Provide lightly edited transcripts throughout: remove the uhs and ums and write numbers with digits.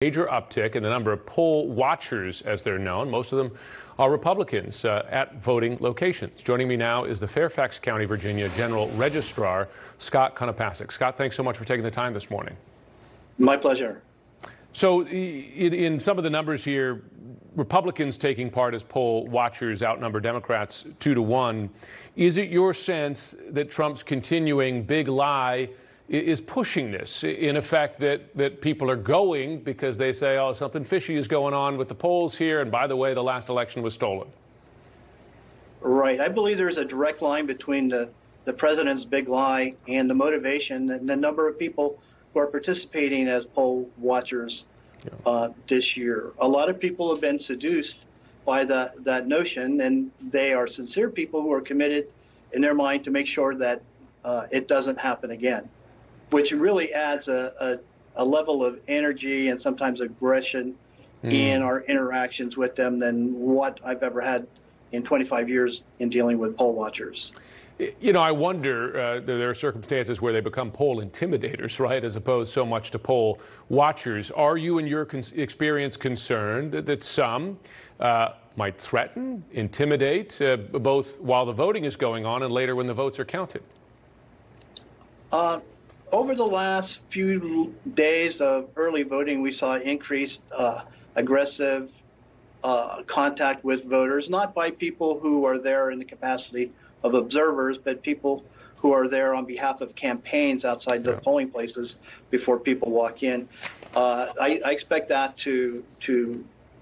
Major uptick in the number of poll watchers, as they're known. Most of them are Republicans at voting locations. Joining me now is the Fairfax County, Virginia General Registrar, Scott Konopasek. Scott, thanks so much for taking the time this morning. My pleasure. So in some of the numbers here, Republicans taking part as poll watchers outnumber Democrats 2-1. Is it your sense that Trump's continuing big lie is pushing this, in effect, that people are going because they say, oh, something fishy is going on with the polls here, and by the way, the last election was stolen? Right. I believe there's a direct line between the president's big lie and the motivation and the number of people who are participating as poll watchers this year. A lot of people have been seduced by that notion, and they are sincere people who are committed in their mind to make sure that it doesn't happen again, which really adds a level of energy and sometimes aggression in our interactions with them than what I've ever had in 25 years in dealing with poll watchers. You know, I wonder, there are circumstances where they become poll intimidators, right, as opposed so much to poll watchers. Are you, in your experience, concerned that some might threaten, intimidate, both while the voting is going on and later when the votes are counted? Over the last few days of early voting, we saw increased aggressive contact with voters, not by people who are there in the capacity of observers, but people who are there on behalf of campaigns outside the polling places before people walk in. I expect that to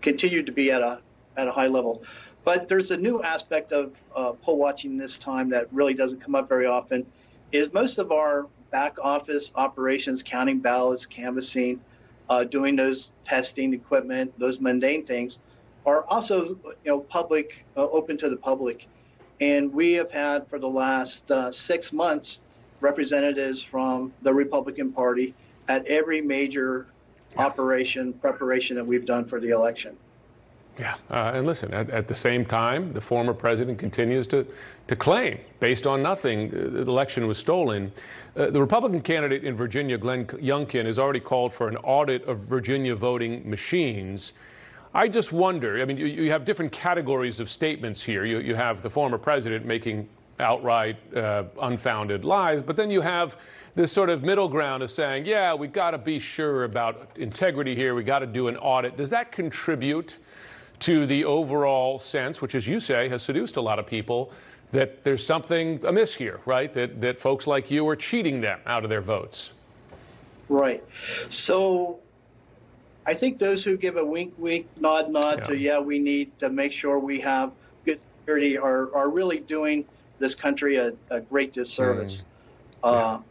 continue to be at a high level. But there's a new aspect of poll watching this time that really doesn't come up very often, is most of our back office operations, counting ballots, canvassing, doing those testing equipment, those mundane things, are also public, open to the public. And we have had for the last 6 months representatives from the Republican Party at every major operation preparation that we've done for the election. Yeah, and listen, at the same time, the former president continues to claim, based on nothing, the election was stolen. The Republican candidate in Virginia, Glenn Youngkin, has already called for an audit of Virginia voting machines. I just wonder, I mean, you have different categories of statements here. You have the former president making outright unfounded lies, but then you have this sort of middle ground of saying, yeah, we've got to be sure about integrity here. We got to do an audit. Does that contribute to the overall sense, which, as you say, has seduced a lot of people, that there's something amiss here, right? That folks like you are cheating them out of their votes? Right. So I think those who give a wink, wink, nod, nod to, we need to make sure we have good security are really doing this country a great disservice. Yeah,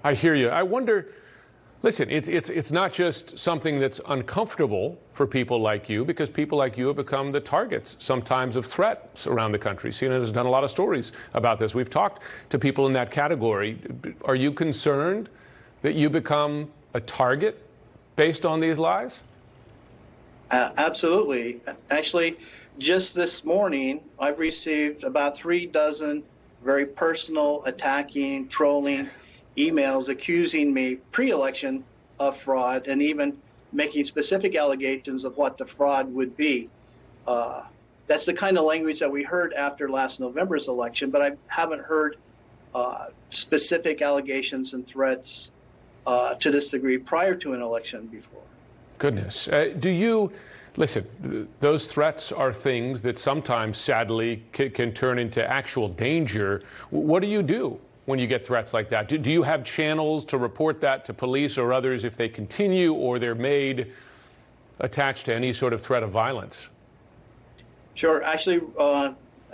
I hear you. I wonder, listen, it's not just something that's uncomfortable for people like you, because people like you have become the targets sometimes of threats around the country. CNN has done a lot of stories about this. We've talked to people in that category. Are you concerned that you become a target based on these lies? Absolutely. Actually, just this morning, I've received about 3 dozen very personal, attacking, trolling emails accusing me pre-election of fraud and even making specific allegations of what the fraud would be. That's the kind of language that we heard after last November's election, but I haven't heard specific allegations and threats to this degree prior to an election before. Goodness. Do you, listen, those threats are things that sometimes, sadly, can turn into actual danger. What do you do when you get threats like that? Do you have channels to report that to police or others if they continue or they're made attached to any sort of threat of violence? Sure. Actually,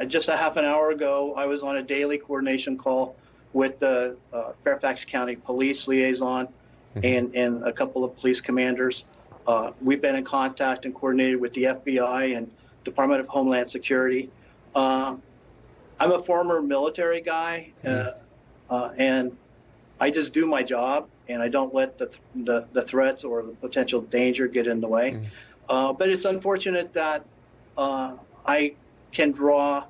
just a half an hour ago, I was on a daily coordination call with the Fairfax County Police Liaison and a couple of police commanders. We've been in contact and coordinated with the FBI and Department of Homeland Security. I'm a former military guy, and I just do my job, and I don't let the threats or the potential danger get in the way. But it's unfortunate that I can draw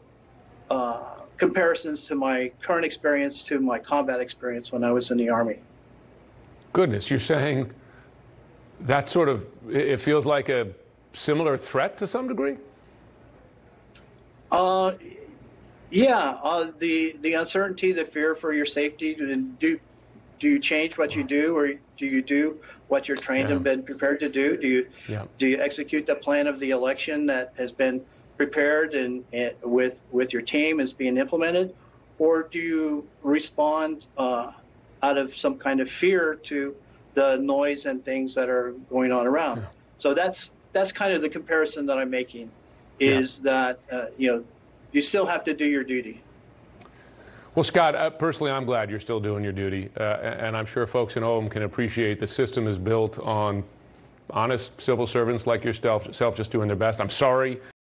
comparisons to my current experience to my combat experience when I was in the Army. Goodness, you're saying that sort of, it feels like a similar threat to some degree? Yeah, the uncertainty, the fear for your safety. Do you change what you do, or do you do what you're trained and been prepared to do? Do you execute the plan of the election that has been prepared and with your team is being implemented, or do you respond out of some kind of fear to the noise and things that are going on around? So that's kind of the comparison that I'm making, is that you still have to do your duty. Well, Scott, personally, I'm glad you're still doing your duty, and I'm sure folks at home can appreciate the system is built on honest civil servants like yourself just doing their best. I'm sorry